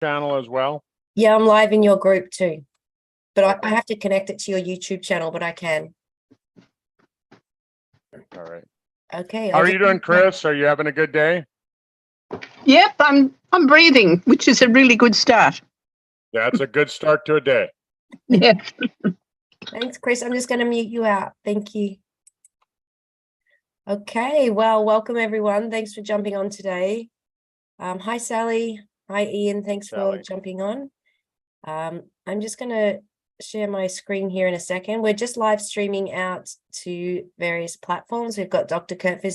channel as well? Yeah, I'm live in your group too, but I have to connect it to your YouTube channel, but I can. All right. Okay. How are you doing, Chris? Are you having a good day? Yep, I'm breathing, which is a really good start. That's a good start to a day. Yeah. Thanks, Chris. I'm just going to mute you out. Thank you. Okay, well, welcome everyone. Thanks for jumping on today. Hi, Sally. Hi, Ian. Thanks for jumping on. I'm just going to share my screen here in a second. We're just live streaming out to various platforms. We've got Dr. Curt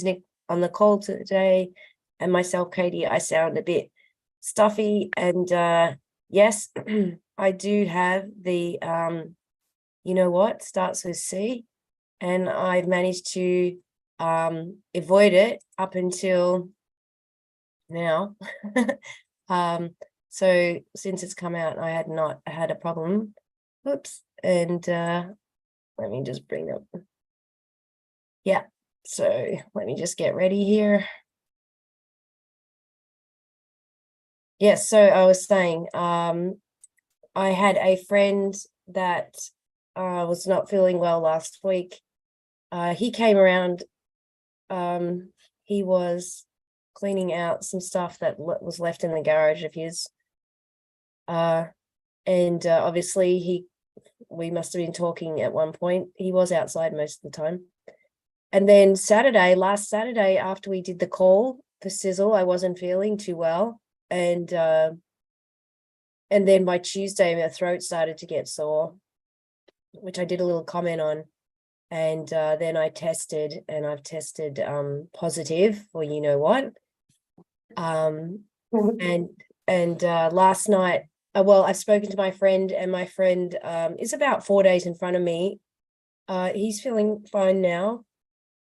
on the call today and myself, Katie. I sound a bit stuffy and yes, I do have the, you know what, starts with C, and I've managed to avoid it up until now. So since it's come out, I had not had a problem. Oops. And let me just bring up. Yeah. So let me just get ready here. Yes. So I was saying, I had a friend that was not feeling well last week. He came around. He was cleaning out some stuff that was left in the garage of his. And obviously we must have been talking at one point. He was outside most of the time. And then last Saturday, after we did the call for Sizzle, I wasn't feeling too well. And then by Tuesday, my throat started to get sore, which I did a little comment on. And then I tested, and I've tested positive for you know what. And last night, well, I've spoken to my friend, and my friend is about 4 days in front of me. He's feeling fine now.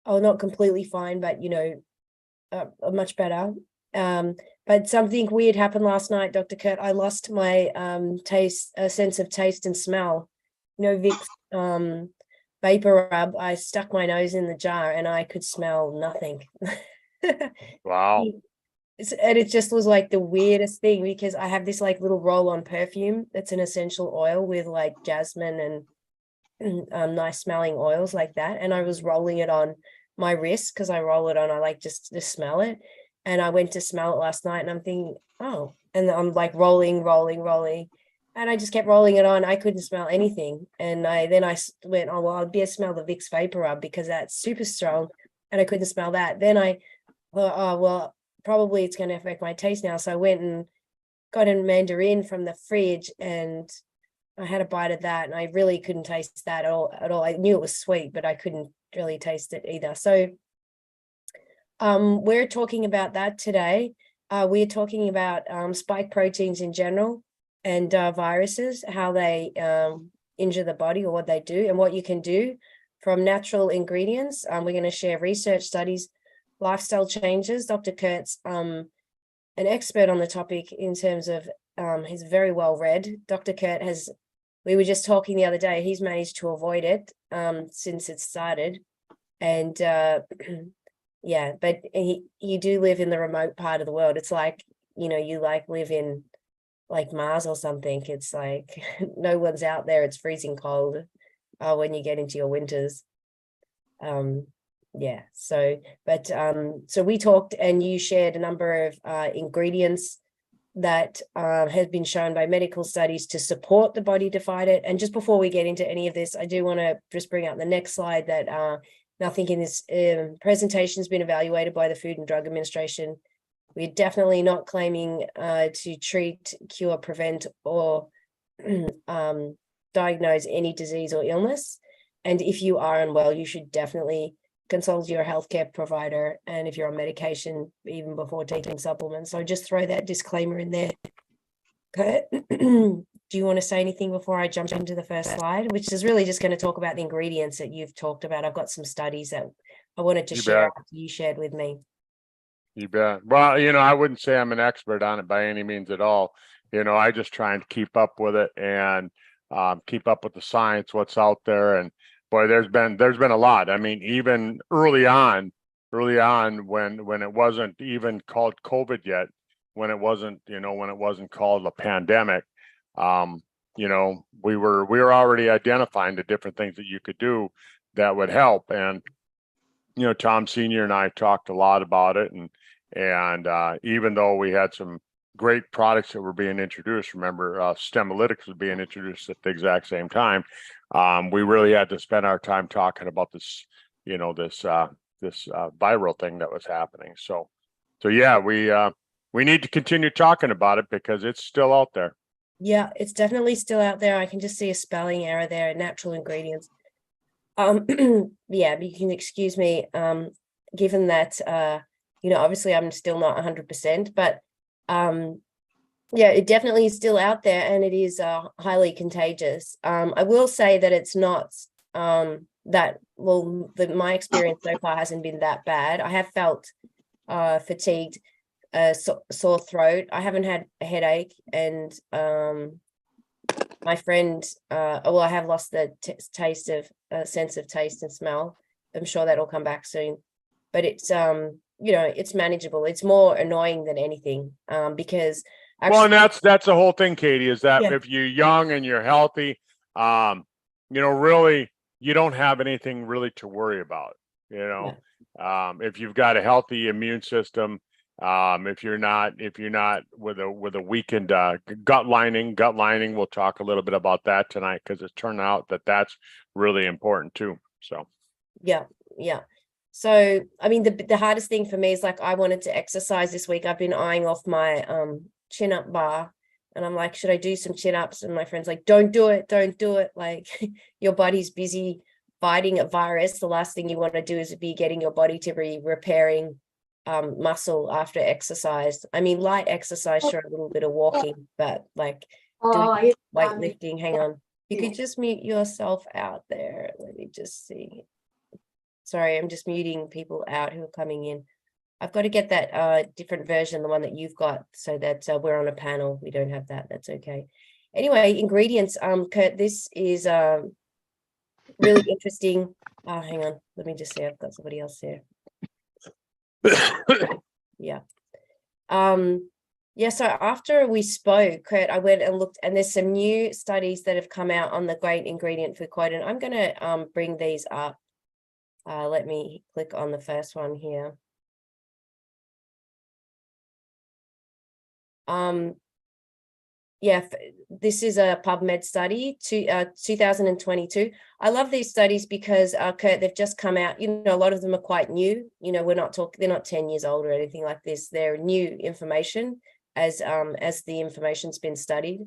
Oh, not completely fine, but you know, much better. But something weird happened last night, Dr. Curt. I lost my sense of taste and smell. You know, Vicks vapor rub. I stuck my nose in the jar and I could smell nothing. Wow. And it just was like the weirdest thing, because I have this like little roll-on perfume that's an essential oil with like jasmine and nice smelling oils like that. And I was rolling it on my wrist because I roll it on. I like just to smell it. And I went to smell it last night and I'm thinking, oh, and I'm like rolling. And I just kept rolling it on. I couldn't smell anything. And I went, oh, well, I'd better smell the Vicks Vapor Rub because that's super strong. And I couldn't smell that. Then I thought, oh, well, probably it's going to affect my taste now. So I went and got a mandarin from the fridge and I had a bite of that and I really couldn't taste that at all. I knew it was sweet, but I couldn't really taste it either. So we're talking about that today. We're talking about spike proteins in general and viruses, how they injure the body or what they do and what you can do from natural ingredients. We're going to share research studies, lifestyle changes. Dr. Curt's an expert on the topic in terms of he's very well read. Dr. Curt we were just talking the other day, he's managed to avoid it since it started. And yeah, but you do live in the remote part of the world. It's like, you know, you like live in like Mars or something. It's like no one's out there. It's freezing cold when you get into your winters. Yeah, so we talked and you shared a number of ingredients that have been shown by medical studies to support the body to fight it. And just before we get into any of this, I do want to just bring up the next slide that nothing in this presentation has been evaluated by the Food and Drug Administration. We're definitely not claiming to treat, cure, prevent, or diagnose any disease or illness. And if you are unwell, you should definitely consult your healthcare provider, and if you're on medication, even before taking supplements. So just throw that disclaimer in there. Okay. Do you want to say anything before I jump into the first slide, which is really just going to talk about the ingredients that you've talked about? I've got some studies that I wanted to share after you shared with me. You bet. Well, you know, I wouldn't say I'm an expert on it by any means at all. You know, I just try and keep up with it and keep up with the science, what's out there. And boy, there's been a lot. I mean, even early on when it wasn't even called COVID yet, when it wasn't, when it wasn't called a pandemic, we were already identifying the different things that you could do that would help. And, Tom Senior and I talked a lot about it. And even though we had some great products that were being introduced, remember, Stemolytics was being introduced at the exact same time. We really had to spend our time talking about this, this viral thing that was happening. So yeah, we need to continue talking about it because it's still out there. Yeah, it's definitely still out there. I can just see a spelling error there, natural ingredients. Yeah, you can excuse me, given that, obviously I'm still not 100%, but yeah, it definitely is still out there, and it is highly contagious. I will say that it's not my experience so far hasn't been that bad. I have felt fatigued, sore throat. I haven't had a headache, and my friend, I have lost the sense of taste and smell. I'm sure that'll come back soon, but it's it's manageable. It's more annoying than anything, because well, and that's the whole thing, Katie, is that Yeah. if you're young and you're healthy, really you don't have anything really to worry about. If you've got a healthy immune system, if you're not with a weakened gut lining, we'll talk a little bit about that tonight, because it's turned out that that's really important too. So yeah. So I mean, the hardest thing for me is, like, I wanted to exercise this week. I've been eyeing off my chin up bar, and I'm like, should I do some chin ups? And my friend's like, don't do it, like your body's busy fighting a virus. The last thing you want to do is be getting your body to be repairing muscle after exercise. I mean, light exercise, sure, a little bit of walking, but like doing weightlifting. Hang on, you could just mute yourself out there. Let me just see. Sorry, I'm just muting people out who are coming in. I've got to get that different version, the one that you've got, so that we're on a panel. We don't have that. That's okay. Anyway, ingredients. Curt, this is really interesting. Hang on. Let me just see. I've got somebody else here. Yeah. Yeah, so after we spoke, Curt, I went and looked, and there's some new studies that have come out on the great ingredient fucoidan. I'm going to bring these up. Let me click on the first one here. Yeah, this is a PubMed study to 2022. I love these studies because, Curt, they've just come out. A lot of them are quite new. We're not talking; they're not 10 years old or anything like this. They're new information as the information's been studied.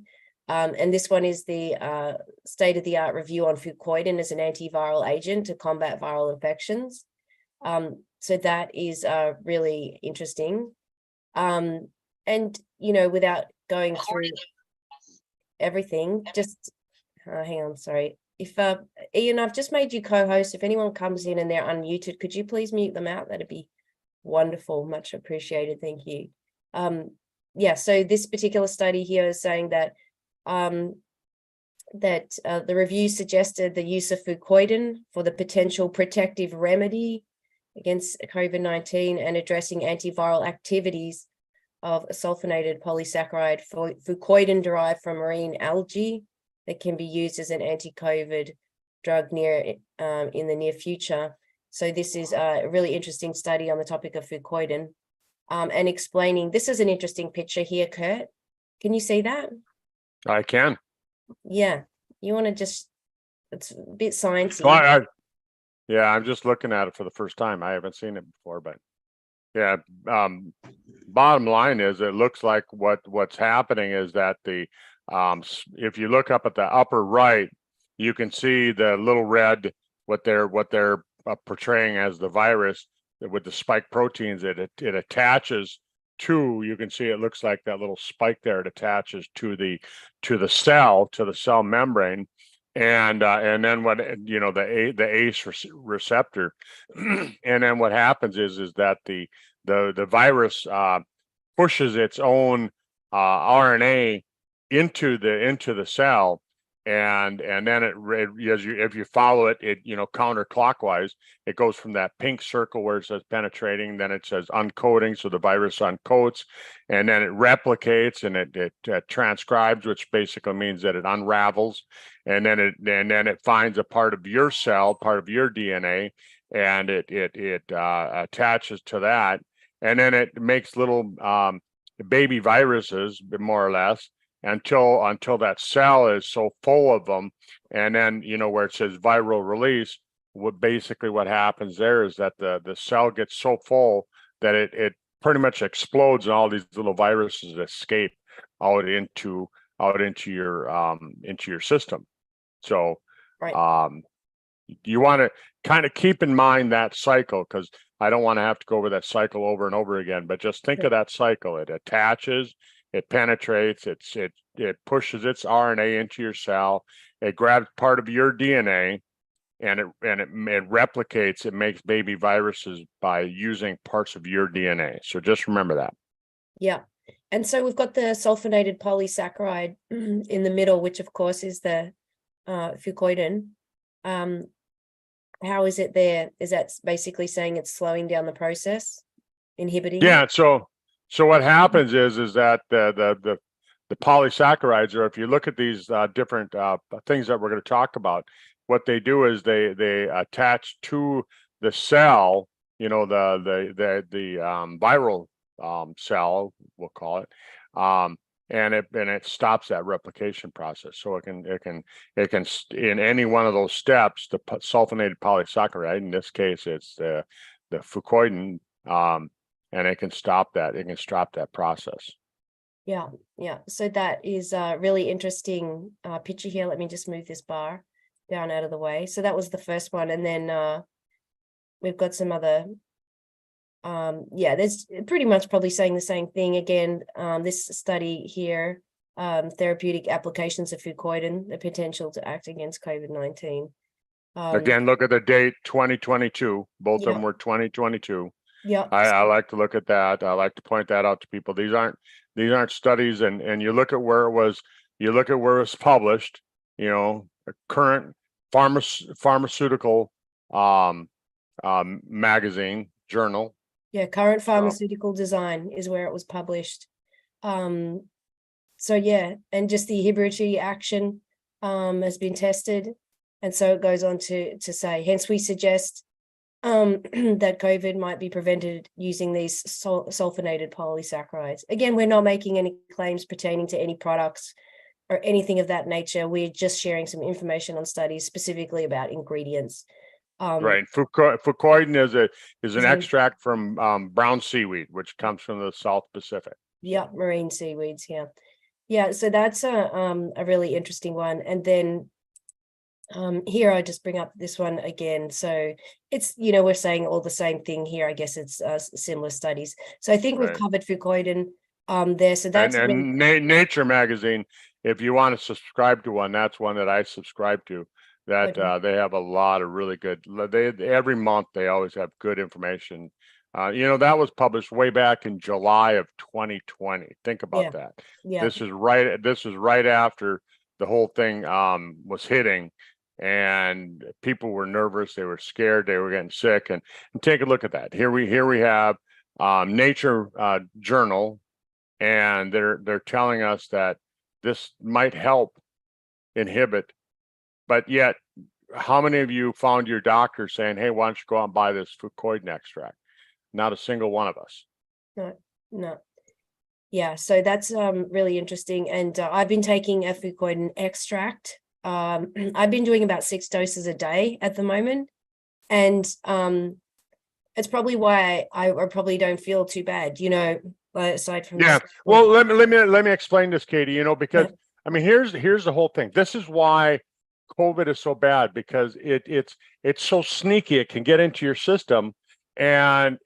And this one is the state-of-the-art review on fucoidan as an antiviral agent to combat viral infections. So that is really interesting. And without going through everything, just hang on, sorry. If Ian, I've just made you co-host. If anyone comes in and they're unmuted, could you please mute them out? That'd be wonderful, much appreciated. Thank you. Yeah, so this particular study here is saying that the review suggested the use of fucoidan for the potential protective remedy against COVID-19 and addressing antiviral activities of a sulfonated polysaccharide fucoidan derived from marine algae that can be used as an anti-COVID drug in the near future. So this is a really interesting study on the topic of fucoidan, and explaining. This is an interesting picture here, Curt. Can you see that? I can. Yeah, you want to just, it's a bit sciencey. Well, yeah, I'm just looking at it for the first time. I haven't seen it before, but yeah, bottom line is it looks like what's happening is that if you look up at the upper right, you can see the little red, what they're portraying as the virus with the spike proteins. It attaches to, you can see it looks like that little spike there. It attaches to the cell membrane. And then what, the ACE receptor, and then what happens is that the virus pushes its own RNA into the cell, and then if you follow it, counterclockwise, it goes from that pink circle where it says penetrating, then it says uncoating, so the virus uncoats, and then it replicates, and it transcribes, which basically means that it unravels, and then it finds a part of your cell, part of your DNA, and it attaches to that, and then it makes little baby viruses, more or less, until that cell is so full of them, and then where it says viral release, what happens there is that the cell gets so full that it pretty much explodes, and all these little viruses escape out into your system. So Right. You want to kind of keep in mind that cycle, because I don't want to have to go over that cycle over and over again, but just think of that cycle. It attaches, it penetrates, it pushes its RNA into your cell, it grabs part of your DNA, and it replicates, it makes baby viruses by using parts of your DNA. So just remember that. Yeah. And so we've got the sulfonated polysaccharide in the middle, which of course is the fucoidan. How is it there? Is that basically saying it's slowing down the process, inhibiting? Yeah. So what happens is that the polysaccharides, or if you look at these different things that we're going to talk about, what they do is they attach to the cell, the viral cell, we'll call it, and it stops that replication process. So it can in any one of those steps, the sulfonated polysaccharide, in this case it's the fucoidan, and it can stop that. It can stop that process. Yeah. So that is a really interesting picture here. Let me just move this bar down out of the way. So that was the first one, and then we've got some other. There's pretty much probably saying the same thing again. This study here, therapeutic applications of fucoidan, the potential to act against COVID-19. Again, look at the date, 2022. Both of Yeah. them were 2022. Yeah. I like to look at that. I like to point that out to people. These aren't studies, and you look at where it was published, a current pharmaceutical magazine, journal. Yeah, current pharmaceutical design is where it was published. So yeah, and just the inhibitory action has been tested. And so it goes on to say, hence we suggest that COVID might be prevented using these sulfonated polysaccharides. Again, we're not making any claims pertaining to any products or anything of that nature. We're just sharing some information on studies specifically about ingredients. Right. Fucoidan is an extract from brown seaweed, which comes from the South Pacific. Yeah, marine seaweeds. Yeah. So that's a really interesting one. And then here I just bring up this one again. So it's, we're saying all the same thing here. I guess it's similar studies. So I think we've covered fucoidan there. So that's and Nature magazine. If you want to subscribe to one, that's one that I subscribe to. That they have a lot of really good. Every month they always have good information. That was published way back in July of 2020. Think about that. Yeah. This is right after the whole thing was hitting, and people were nervous, they were scared, they were getting sick, and take a look at that. Here we have Nature journal, and they're telling us that this might help inhibit. But yet, how many of you found your doctor saying, hey, why don't you go out and buy this fucoidan extract? Not a single one of us. No. Yeah, so that's really interesting. And I've been taking a fucoidan extract. I've been doing about 6 doses a day at the moment. And it's probably why I probably don't feel too bad, aside from well, let me explain this, Katie, because I mean, here's the whole thing. This is why COVID is so bad, because it's so sneaky. It can get into your system, and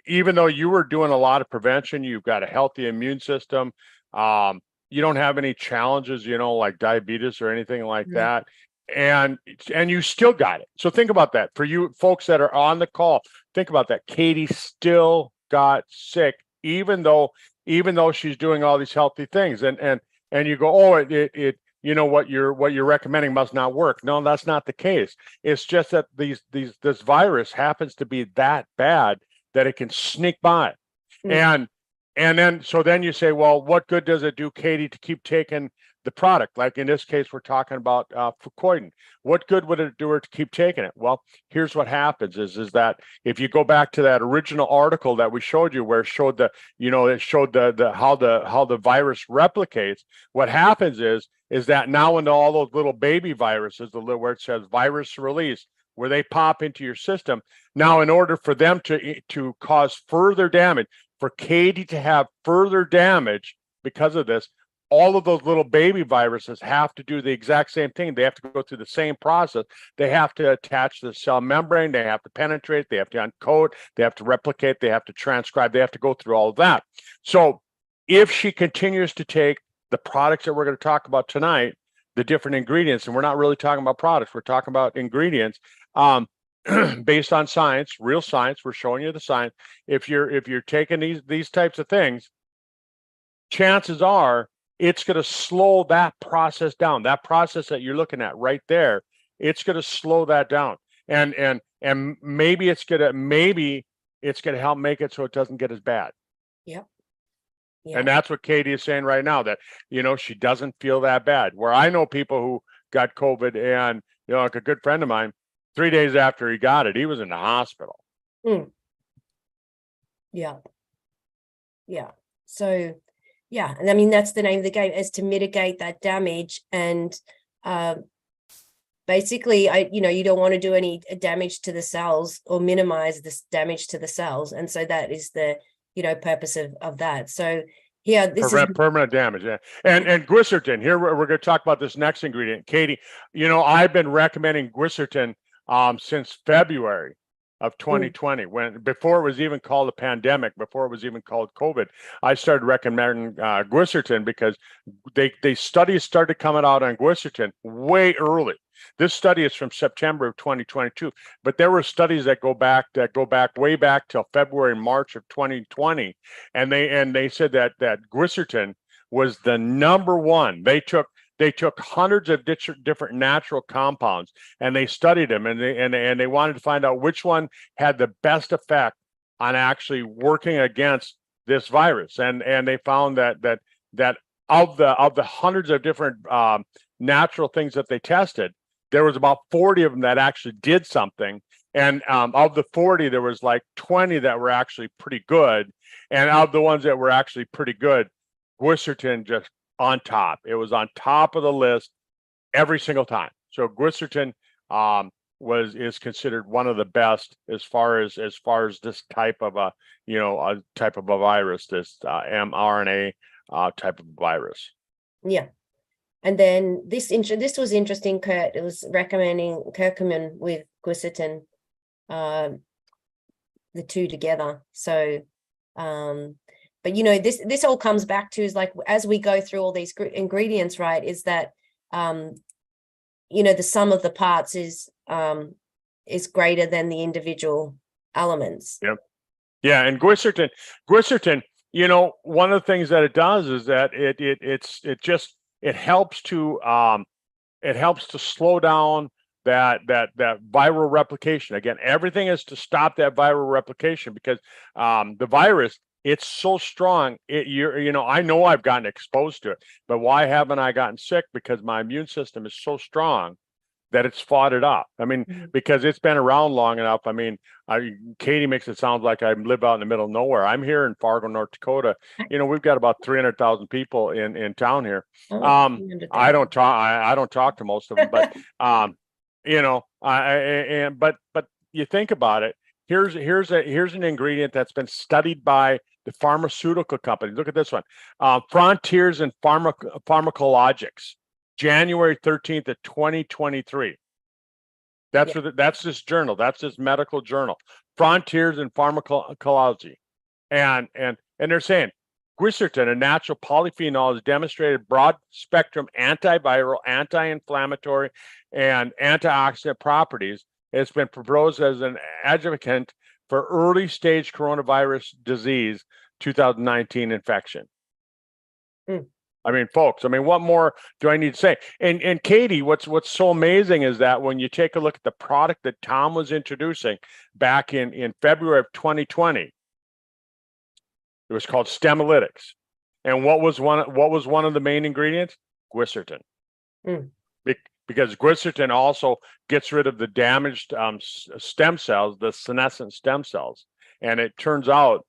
even though you were doing a lot of prevention, you've got a healthy immune system. You don't have any challenges, like diabetes or anything like that, and you still got it. So think about that. For you folks that are on the call, think about that. Katie still got sick, even though she's doing all these healthy things, and you go, oh, what you're recommending must not work. No, that's not the case. It's just that this virus happens to be that bad that it can sneak by. And then you say, well, what good does it do, Katie, to keep taking the product? Like in this case, we're talking about Fucoidan. What good would it do her to keep taking it? Well, here's what happens is that if you go back to that original article that we showed you, where it showed the how the virus replicates, what happens is that now into all those little baby viruses, where it says virus release, where they pop into your system. Now, in order for them to cause further damage, for Katie to have further damage because of this, all of those little baby viruses have to do the exact same thing. They have to go through the same process. They have to attach to the cell membrane. They have to penetrate. They have to encode. They have to replicate. They have to transcribe. They have to go through all of that. So if she continues to take the products that we're going to talk about tonight, the different ingredients, and we're not really talking about products, we're talking about ingredients, based on science, real science. We're showing you the science. If you're taking these types of things, chances are it's going to slow that process down. That process that you're looking at right there, it's going to slow that down. And maybe it's going to help make it so it doesn't get as bad. Yep. And that's what Katie is saying right now, that she doesn't feel that bad. Where I know people who got COVID, and like a good friend of mine, 3 days after he got it, he was in the hospital. Yeah. So, yeah, and I mean that's the name of the game, is to mitigate that damage. And basically, you don't want to do any damage to the cells or minimize this damage to the cells, and so that is the purpose of that. So yeah, this is permanent damage. Yeah. And Glycertin, here we're going to talk about this next ingredient. Katie, I've been recommending Glycertin since February of 2020, before it was even called a pandemic, before it was even called COVID. I started recommending Glycertin because studies started coming out on Glycertin way early. This study is from September of 2022, but there were studies that go back way back till February, March of 2020, and they said that Glycertin was the number one. They took hundreds of different natural compounds, and they studied them, and they wanted to find out which one had the best effect on actually working against this virus. And they found that of the hundreds of different natural things that they tested, there was about 40 of them that actually did something. And of the 40, there was like 20 that were actually pretty good. And of the ones that were actually pretty good, Glycertin just on top. It was on top of the list every single time. So Glycertin is considered one of the best as far as this type of a virus, this mRNA type of virus. Yeah. And then this was interesting, Curt. It was recommending curcumin with Glycertin, the two together. So, but this all comes back to, is like, as we go through all these ingredients, right, is that the sum of the parts is greater than the individual elements. Yep. Yeah, and Glycertin, one of the things that it does is that it helps to slow down that viral replication. Again, everything is to stop that viral replication, because the virus, it's so strong. I know I've gotten exposed to it, but why haven't I gotten sick? Because my immune system is so strong that it's fought it off. I mean, because it's been around long enough. I mean, Katie makes it sound like I live out in the middle of nowhere. I'm here in Fargo, North Dakota. We've got about 300,000 people in town here. I don't talk to most of them, but but you think about it. Here's an ingredient that's been studied by the pharmaceutical companies. Look at this one, Frontiers in Pharmacologics, January 13th of 2023. That's this journal. That's this medical journal, Frontiers in Pharmacology, and they're saying Glycertin, a natural polyphenol, has demonstrated broad spectrum antiviral, anti-inflammatory, and antioxidant properties. It's been proposed as an adjuvant for early stage coronavirus disease 2019 infection. I mean, folks, I mean, what more do I need to say? And Katie, what's so amazing is that when you take a look at the product that Tom was introducing back in February of 2020, it was called Stemolytics. And what was one of the main ingredients? Glycertin. Mm. Because glycertin also gets rid of the damaged stem cells, the senescent stem cells. And it turns out,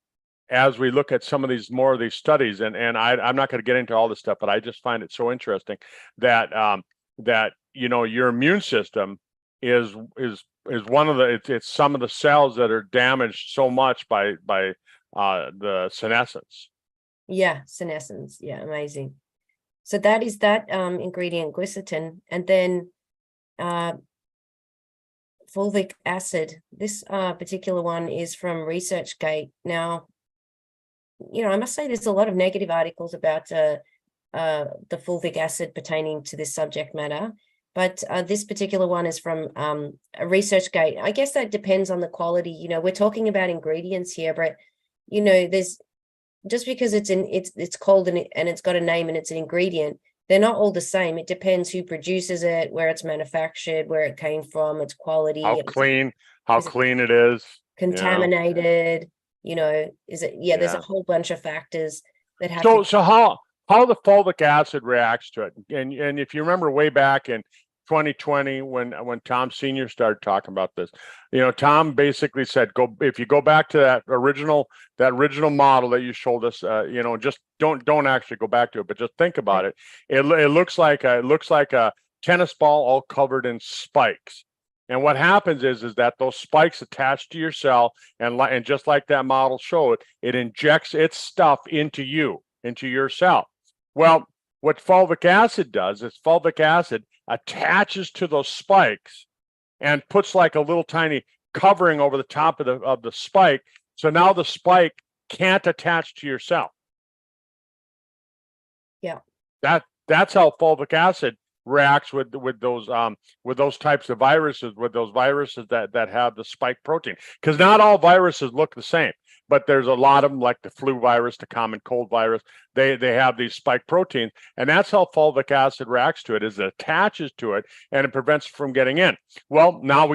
as we look at some of these more of these studies, and I'm not going to get into all this stuff, but I just find it so interesting that that your immune system is one of it's some of the cells that are damaged so much by the senescence. Yeah, senescence. Yeah, amazing. So that is that ingredient, glycertin, and then fulvic acid. This particular one is from ResearchGate. Now, I must say there's a lot of negative articles about the fulvic acid pertaining to this subject matter, but this particular one is from ResearchGate. I guess that depends on the quality. We're talking about ingredients here, but there's just because it's called and it's got a name and it's an ingredient, they're not all the same. It depends who produces it, where it's manufactured, where it came from, its quality, How clean it is, contaminated. Is it? Yeah, there's a whole bunch of factors that have to. So how the fulvic acid reacts to it, and if you remember way back in 2020 when Tom Senior started talking about this, Tom basically said, if you go back to that original model that you showed us, just don't actually go back to it, but just think about it. It looks like a tennis ball all covered in spikes. And what happens is that those spikes attach to your cell, and just like that model showed, it injects its stuff into your cell. Well, what fulvic acid does is fulvic acid attaches to those spikes and puts like a little tiny covering over the top of the spike. So now the spike can't attach to your cell. Yeah. That's how fulvic acid reacts with those types of viruses, with those viruses that have the spike protein, because not all viruses look the same, but there's a lot of them, like the flu virus, the common cold virus. They have these spike proteins, and that's how fulvic acid reacts to it, is it attaches to it and it prevents it from getting in. Well, now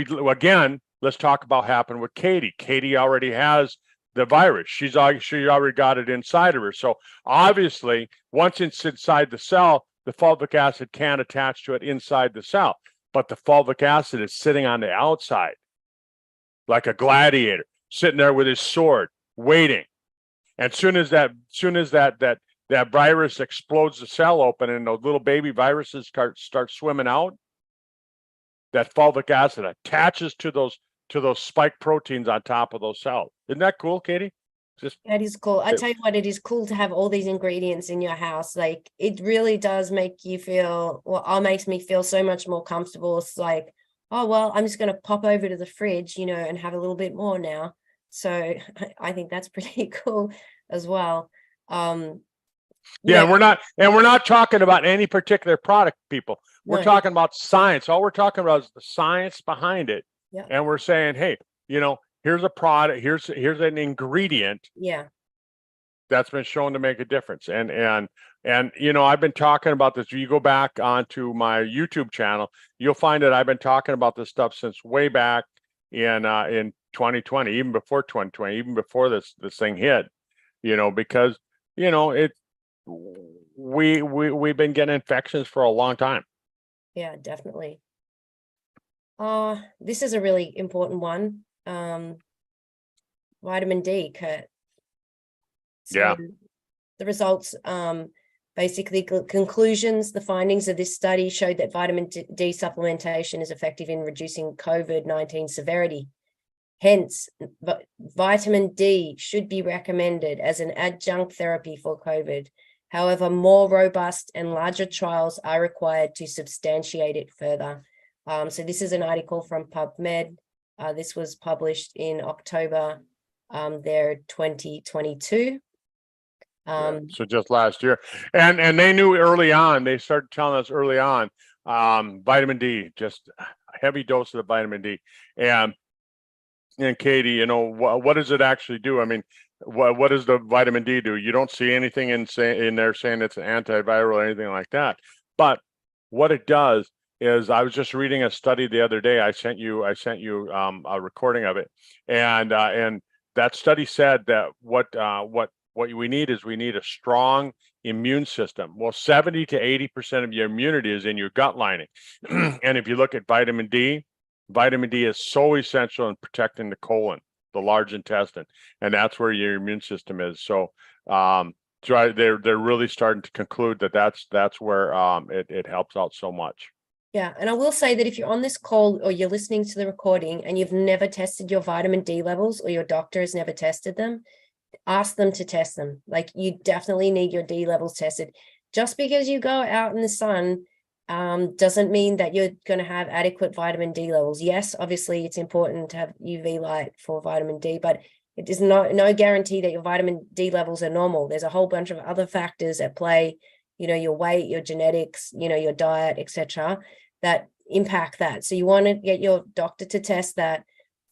let's talk about what happened with Katie. Katie already has the virus. She already got it inside of her. So obviously, once it's inside the cell, the fulvic acid can't attach to it inside the cell, but the fulvic acid is sitting on the outside, like a gladiator, sitting there with his sword, waiting. And soon as that virus explodes the cell open and those little baby viruses start swimming out, that fulvic acid attaches to those spike proteins on top of those cells. Isn't that cool, Katie? That is cool. I tell you what, it is cool to have all these ingredients in your house. Like, it really does make you feel, makes me feel so much more comfortable. It's like, oh, well, I'm just going to pop over to the fridge, and have a little bit more now. So I think that's pretty cool as well. And we're not talking about any particular product, people. We're talking about science. All we're talking about is the science behind it. Yeah. And we're saying, hey, here's a product, here's an ingredient that's been shown to make a difference. And I've been talking about this. You go back onto my YouTube channel, you'll find that I've been talking about this stuff since way back in 2020, even before 2020, even before this thing hit, because we've been getting infections for a long time. Yeah, definitely. This is a really important one. Vitamin D, Curt. So the results, basically conclusions, the findings of this study showed that vitamin D supplementation is effective in reducing COVID-19 severity. Hence, vitamin D should be recommended as an adjunct therapy for COVID. However, more robust and larger trials are required to substantiate it further. So this is an article from PubMed. This was published in October, 2022. So just last year, and they knew early on. They started telling us early on, vitamin D, just a heavy dose of the vitamin D. And Katie, what does it actually do? I mean, what does the vitamin D do? You don't see anything in there saying it's an antiviral or anything like that. But what it does is, I was just reading a study the other day. I sent you a recording of it, and that study said that what we need is a strong immune system. Well, 70 to 80% of your immunity is in your gut lining. And if you look at vitamin D is so essential in protecting the colon, the large intestine, and that's where your immune system is. So they're really starting to conclude that that's where it helps out so much. Yeah, and I will say that if you're on this call or you're listening to the recording and you've never tested your vitamin D levels, or your doctor has never tested them, ask them to test them. Like, you definitely need your D levels tested. Just because you go out in the sun doesn't mean that you're going to have adequate vitamin D levels. Yes, obviously it's important to have UV light for vitamin D, but it is no guarantee that your vitamin D levels are normal. There's a whole bunch of other factors at play, your weight, your genetics, your diet, etc., that impact that. So you want to get your doctor to test that,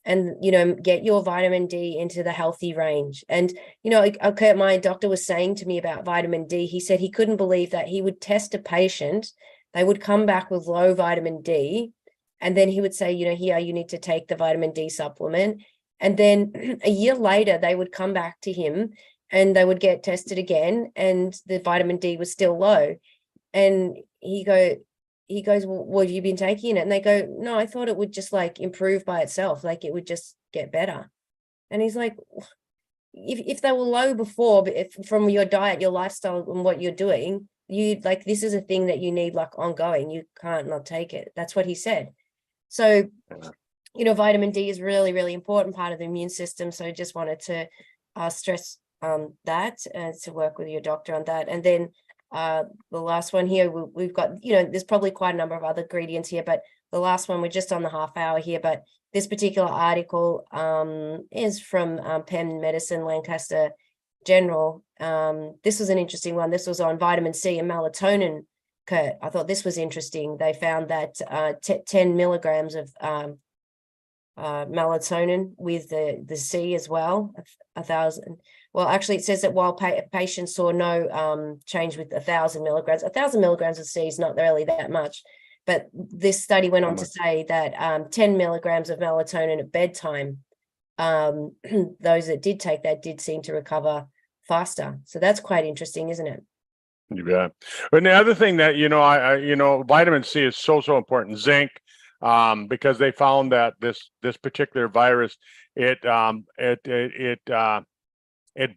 and get your vitamin D into the healthy range. And okay, my doctor was saying to me about vitamin D, he said he couldn't believe that he would test a patient, they would come back with low vitamin D, and then he would say, here, you need to take the vitamin D supplement. And then a year later, they would come back to him and they would get tested again, and the vitamin D was still low. And he goes, well, have you been taking it? And they go, no, I thought it would just like improve by itself, like it would just get better. And he's like, if they were low before, but if from your diet, your lifestyle, and what you're doing, this is a thing that you need like ongoing. You can't not take it. That's what he said. So, vitamin D is really, really important part of the immune system. So I just wanted to stress that, to work with your doctor on that. And then the last one here, we've got, there's probably quite a number of other ingredients here, but the last one, we're just on the half hour here, but this particular article is from Penn Medicine, Lancaster General. This was an interesting one. This was on vitamin C and melatonin, Curt. I thought this was interesting. They found that 10 milligrams of melatonin with the C as well, 1,000. Well, actually, it says that while patients saw no change with 1,000 milligrams, 1,000 milligrams of C is not really that much. But this study went on to say that 10 milligrams of melatonin at bedtime, those that did take that did seem to recover faster. So that's quite interesting, isn't it? Yeah. And the other thing that, vitamin C is so important, zinc, because they found that this particular virus, it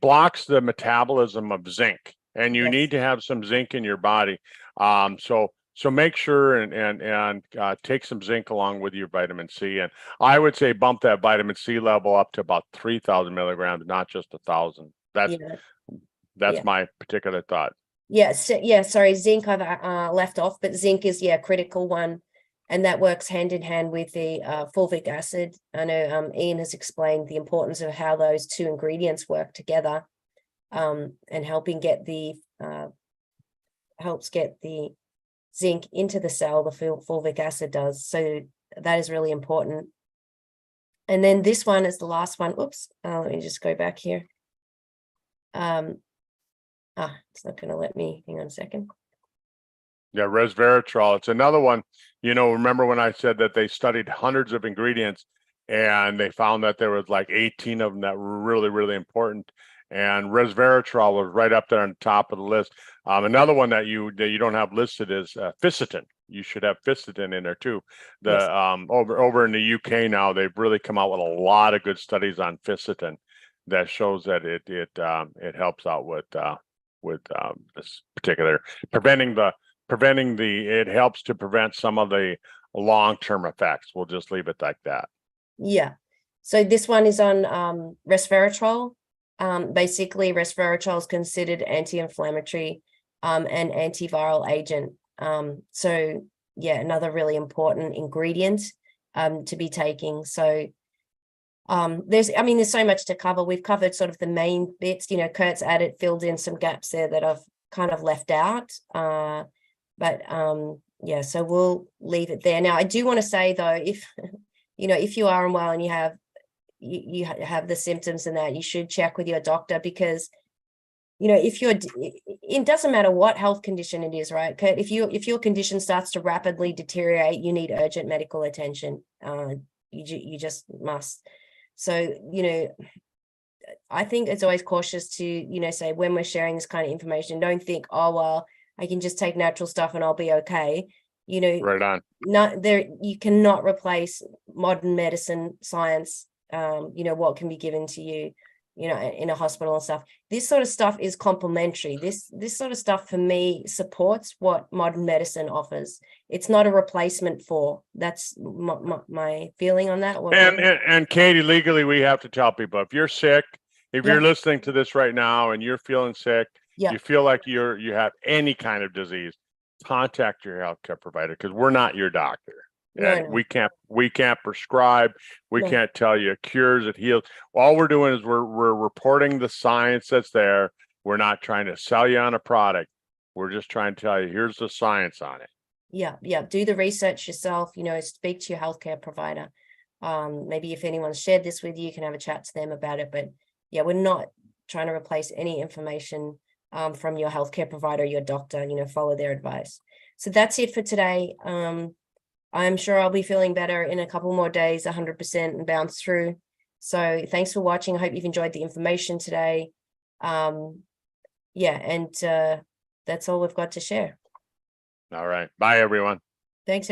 blocks the metabolism of zinc, and you need to have some zinc in your body. So make sure and take some zinc along with your vitamin C. And I would say bump that vitamin C level up to about 3,000 milligrams, not just 1,000. That's my particular thought. Yes. Yeah. Sorry. Zinc I've left off, but zinc is a critical one. And that works hand in hand with the fulvic acid. I know Ian has explained the importance of how those two ingredients work together, and helping helps get the zinc into the cell, the fulvic acid does. So that is really important. And then this one is the last one. Oops, let me just go back here. It's not going to let me. Hang on a second. Yeah, resveratrol. It's another one. Remember when I said that they studied hundreds of ingredients and they found that there was like 18 of them that were really, really important. And resveratrol was right up there on the top of the list. Another one that you don't have listed is fisetin. You should have fisetin in there too. Over in the UK now, they've really come out with a lot of good studies on fisetin that shows that it helps out with this particular it helps to prevent some of the long-term effects. We'll just leave it like that. Yeah. So this one is on resveratrol. Basically, resveratrol is considered anti-inflammatory and antiviral agent. So yeah, another really important ingredient to be taking. So there's so much to cover. We've covered sort of the main bits. Curt's filled in some gaps there that I've kind of left out. So we'll leave it there. Now, I do want to say though, if you are unwell and you have have the symptoms and that, you should check with your doctor, because you know, if it doesn't matter what health condition it is, right, Curt? If your condition starts to rapidly deteriorate, you need urgent medical attention. You just must. So, you know, I think it's always cautious to, you know, say when we're sharing this kind of information, don't think, oh, well, I can just take natural stuff and I'll be okay. You know, Right on. You cannot replace modern medicine, science, you know, what can be given to you, you know, in a hospital and stuff. This sort of stuff is complementary. This sort of stuff for me supports what modern medicine offers. It's not a replacement for. That's my feeling on that. And Katie, legally, we have to tell people, if you're sick, if Yeah. you're listening to this right now and you're feeling sick, Yeah. you feel like you have any kind of disease, contact your healthcare provider, because we're not your doctor. And No. we can't prescribe, we No. can't tell you cures, it heals. All we're doing is we're reporting the science that's there. We're not trying to sell you on a product. We're just trying to tell you, here's the science on it. Yeah. Do the research yourself, you know, speak to your healthcare provider. Maybe if anyone's shared this with you, you can have a chat to them about it. But yeah, we're not trying to replace any information from your healthcare provider, your doctor. You know, follow their advice. So that's it for today. I'm sure I'll be feeling better in a couple more days, 100%, and bounce through. So thanks for watching. I hope you've enjoyed the information today. Yeah, and that's all we've got to share. All right. Bye, everyone. Thanks, everyone.